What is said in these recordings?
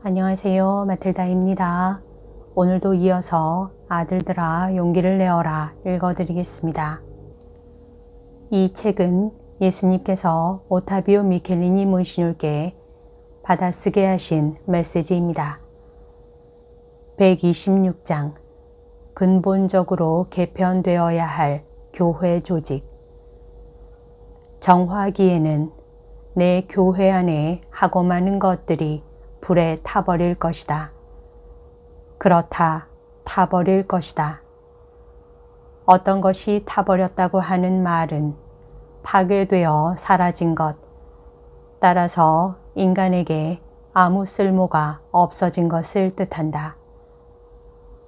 안녕하세요. 마틀다입니다. 오늘도 이어서 아들들아 용기를 내어라 읽어드리겠습니다. 이 책은 예수님께서 오타비오 미켈리니 문신율께 받아쓰게 하신 메시지입니다. 126장 근본적으로 개편되어야 할 교회 조직. 정화기에는 내 교회 안에 하고 많은 것들이 불에 타버릴 것이다. 그렇다, 타버릴 것이다. 어떤 것이 타버렸다고 하는 말은 파괴되어 사라진 것, 따라서 인간에게 아무 쓸모가 없어진 것을 뜻한다.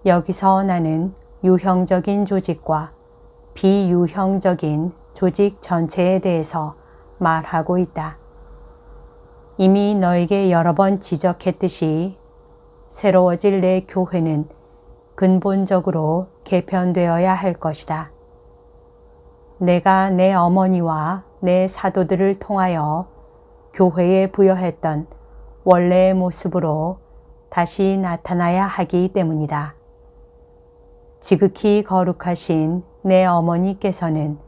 여기서 나는 유형적인 조직과 비유형적인 조직 전체에 대해서 말하고 있다. 이미 너에게 여러 번 지적했듯이 새로워질 내 교회는 근본적으로 개편되어야 할 것이다. 내가 내 어머니와 내 사도들을 통하여 교회에 부여했던 원래의 모습으로 다시 나타나야 하기 때문이다. 지극히 거룩하신 내 어머니께서는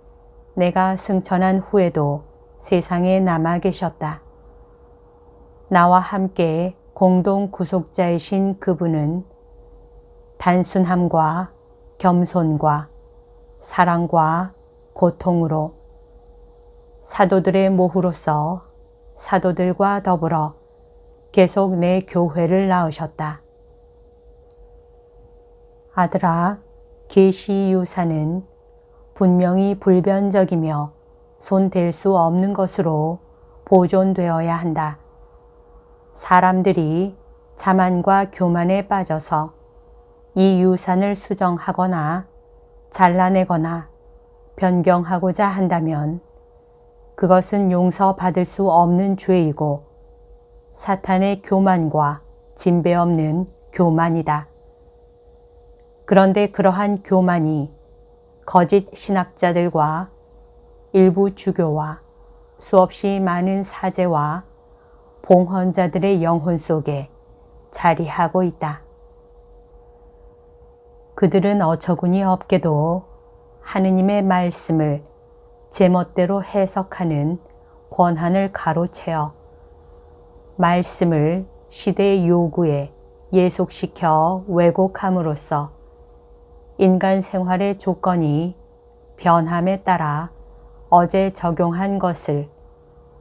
내가 승천한 후에도 세상에 남아 계셨다. 나와 함께 공동 구속자이신 그분은 단순함과 겸손과 사랑과 고통으로 사도들의 모후로서 사도들과 더불어 계속 내 교회를 낳으셨다. 아들아, 계시 유산은 분명히 불변적이며 손댈 수 없는 것으로 보존되어야 한다. 사람들이 자만과 교만에 빠져서 이 유산을 수정하거나 잘라내거나 변경하고자 한다면 그것은 용서받을 수 없는 죄이고 사탄의 교만과 진배 없는 교만이다. 그런데 그러한 교만이 거짓 신학자들과 일부 주교와 수없이 많은 사제와 봉헌자들의 영혼 속에 자리하고 있다. 그들은 어처구니 없게도 하느님의 말씀을 제멋대로 해석하는 권한을 가로채어 말씀을 시대의 요구에 예속시켜 왜곡함으로써 인간 생활의 조건이 변함에 따라 어제 적용한 것을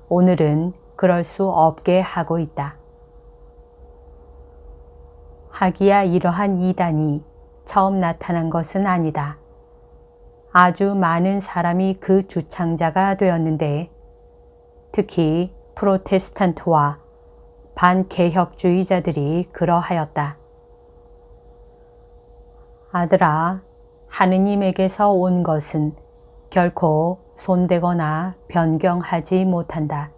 오늘은 그럴 수 없게 하고 있다. 하기야 이러한 이단이 처음 나타난 것은 아니다. 아주 많은 사람이 그 주창자가 되었는데 특히 프로테스탄트와 반개혁주의자들이 그러하였다. 아들아, 하느님에게서 온 것은 결코 손대거나 변경하지 못한다.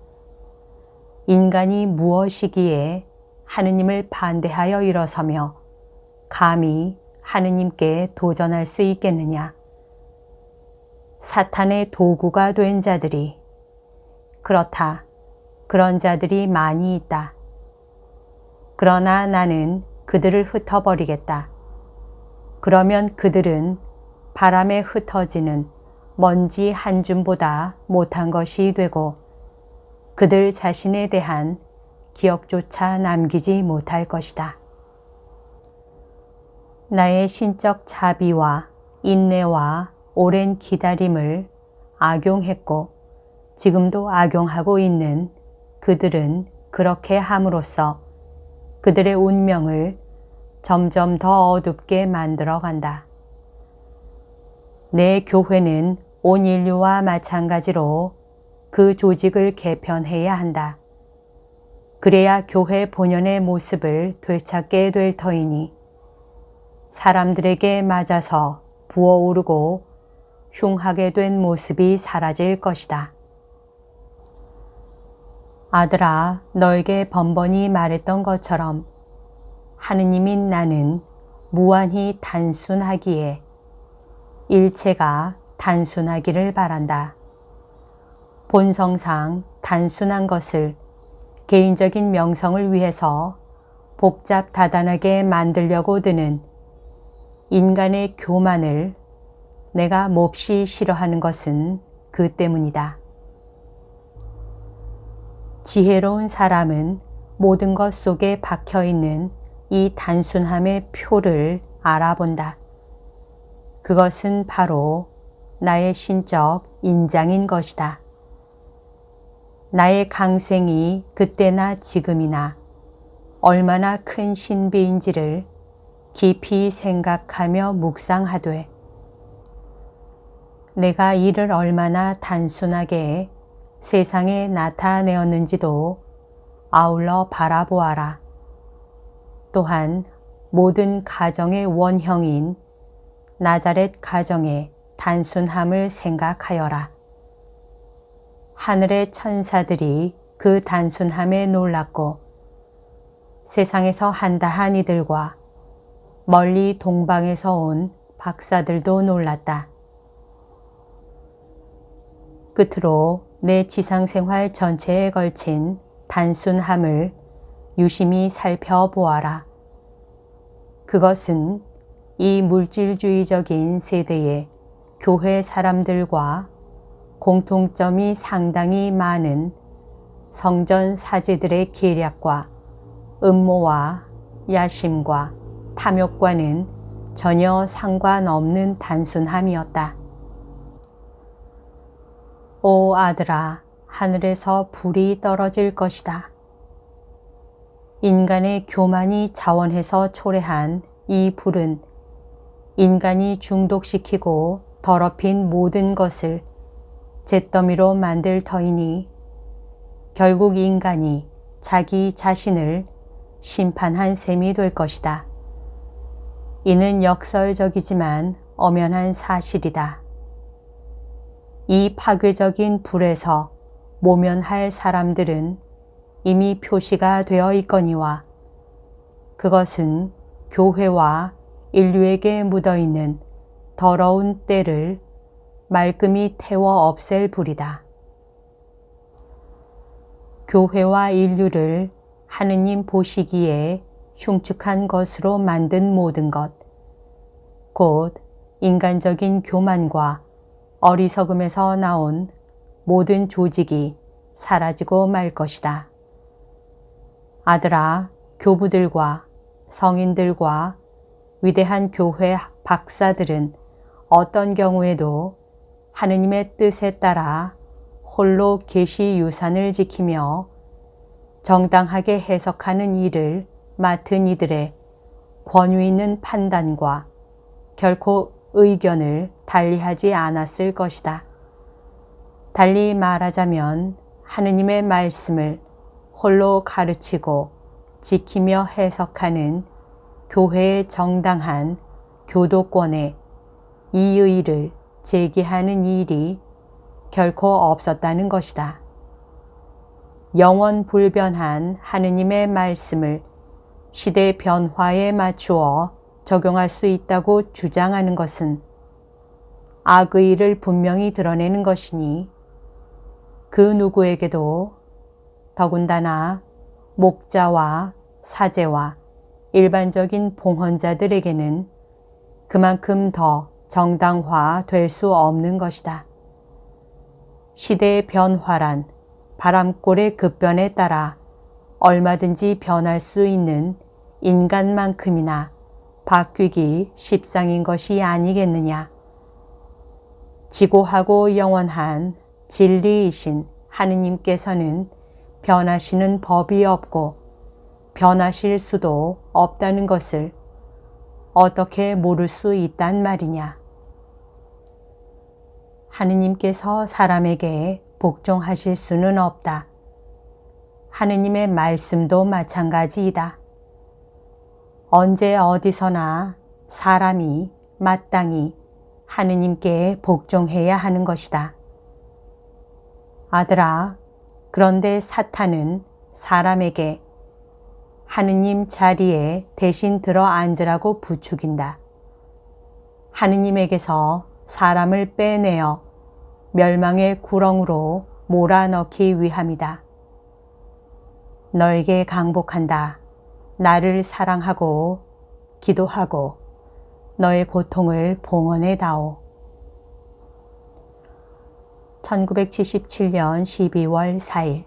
인간이 무엇이기에 하느님을 반대하여 일어서며 감히 하느님께 도전할 수 있겠느냐? 사탄의 도구가 된 자들이, 그렇다, 그런 자들이 많이 있다. 그러나 나는 그들을 흩어버리겠다. 그러면 그들은 바람에 흩어지는 먼지 한 줌보다 못한 것이 되고 그들 자신에 대한 기억조차 남기지 못할 것이다. 나의 신적 자비와 인내와 오랜 기다림을 악용했고 지금도 악용하고 있는 그들은 그렇게 함으로써 그들의 운명을 점점 더 어둡게 만들어 간다. 내 교회는 온 인류와 마찬가지로 그 조직을 개편해야 한다. 그래야 교회 본연의 모습을 되찾게 될 터이니 사람들에게 맞아서 부어오르고 흉하게 된 모습이 사라질 것이다. 아들아, 너에게 번번이 말했던 것처럼 하느님인 나는 무한히 단순하기에 일체가 단순하기를 바란다. 본성상 단순한 것을 개인적인 명성을 위해서 복잡다단하게 만들려고 드는 인간의 교만을 내가 몹시 싫어하는 것은 그 때문이다. 지혜로운 사람은 모든 것 속에 박혀있는 이 단순함의 표를 알아본다. 그것은 바로 나의 신적 인장인 것이다. 나의 강생이 그때나 지금이나 얼마나 큰 신비인지를 깊이 생각하며 묵상하되 내가 이를 얼마나 단순하게 세상에 나타내었는지도 아울러 바라보아라. 또한 모든 가정의 원형인 나자렛 가정의 단순함을 생각하여라. 하늘의 천사들이 그 단순함에 놀랐고 세상에서 한다한 이들과 멀리 동방에서 온 박사들도 놀랐다. 끝으로 내 지상생활 전체에 걸친 단순함을 유심히 살펴보아라. 그것은 이 물질주의적인 세대의 교회 사람들과 공통점이 상당히 많은 성전 사제들의 계략과 음모와 야심과 탐욕과는 전혀 상관없는 단순함이었다. 오 아들아, 하늘에서 불이 떨어질 것이다. 인간의 교만이 자원해서 초래한 이 불은 인간이 중독시키고 더럽힌 모든 것을 잿더미로 만들 터이니 결국 인간이 자기 자신을 심판한 셈이 될 것이다. 이는 역설적이지만 엄연한 사실이다. 이 파괴적인 불에서 모면할 사람들은 이미 표시가 되어 있거니와 그것은 교회와 인류에게 묻어있는 더러운 때를 말끔히 태워 없앨 불이다. 교회와 인류를 하느님 보시기에 흉측한 것으로 만든 모든 것, 곧 인간적인 교만과 어리석음에서 나온 모든 조직이 사라지고 말 것이다. 아들아, 교부들과 성인들과 위대한 교회 박사들은 어떤 경우에도 하느님의 뜻에 따라 홀로 계시 유산을 지키며 정당하게 해석하는 일을 맡은 이들의 권위 있는 판단과 결코 의견을 달리하지 않았을 것이다. 달리 말하자면 하느님의 말씀을 홀로 가르치고 지키며 해석하는 교회의 정당한 교도권에 이의를 제기하는 일이 결코 없었다는 것이다. 영원 불변한 하느님의 말씀을 시대 변화에 맞추어 적용할 수 있다고 주장하는 것은 악의 일을 분명히 드러내는 것이니 그 누구에게도 더군다나 목자와 사제와 일반적인 봉헌자들에게는 그만큼 더 정당화될 수 없는 것이다. 시대의 변화란 바람골의 급변에 따라 얼마든지 변할 수 있는 인간만큼이나 바뀌기 십상인 것이 아니겠느냐. 지고하고 영원한 진리이신 하느님께서는 변하시는 법이 없고 변하실 수도 없다는 것을 어떻게 모를 수 있단 말이냐. 하느님께서 사람에게 복종하실 수는 없다. 하느님의 말씀도 마찬가지이다. 언제 어디서나 사람이 마땅히 하느님께 복종해야 하는 것이다. 아들아, 그런데 사탄은 사람에게 하느님 자리에 대신 들어 앉으라고 부추긴다. 하느님에게서 사람을 빼내어 멸망의 구렁으로 몰아넣기 위함이다. 너에게 강복한다. 나를 사랑하고 기도하고 너의 고통을 봉헌해 다오. 1977년 12월 4일.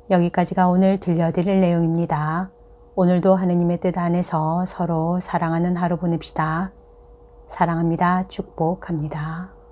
여기까지가 오늘 들려드릴 내용입니다. 오늘도 하느님의 뜻 안에서 서로 사랑하는 하루 보냅시다. 사랑합니다. 축복합니다.